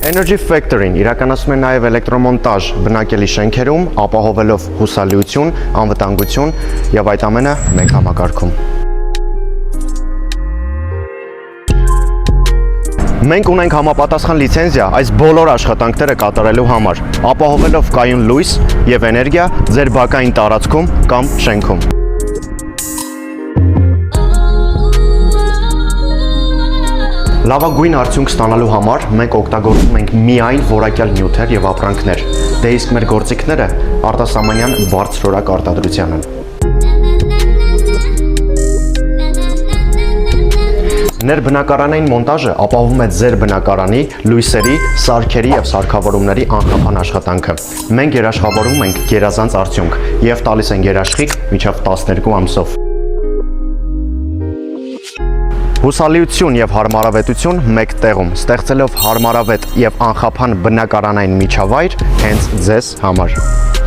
Energy Factory-ն իրականացնում է նաև էլեկտրոմոնտաժ բնակելի շենքերում, ապահովելով հուսալիություն, անվտանգություն եւ այդ ամենը մեկ համակարգում։ Մենք ունենք համապատասխան լիցենզիա այս բոլոր աշխատանքները կատարելու համար, ապահովելով կայուն լույս եւ էներգիա ձեր բակային տարածքում կամ շենքում։ Լավագույն արդյունք ստանալու համար մենք օգտագործում ենք միայն որակյալ նյութեր եւ ապրանքներ, դե իսկ մեր գործիքները արտասահմանյան բարձրորակ արտադրության են։ Ներբնակարանային մոնտաժը ապահովում է ձեր բնակարանի, լույսերի, սարքերի եւ սարքավորումների անխափան աշխատանքը։ Մենք երաշխավորում ենք գերազանց արդյունք եւ տալիս ենք երաշխիք մինչեւ 12 ամսով։ Հուսալիություն եւ հարմարավետություն մեկ տեղում, ստեղծելով հարմարավետ եւ անխափան բնակարանային միջավայր հենց ձեզ համար։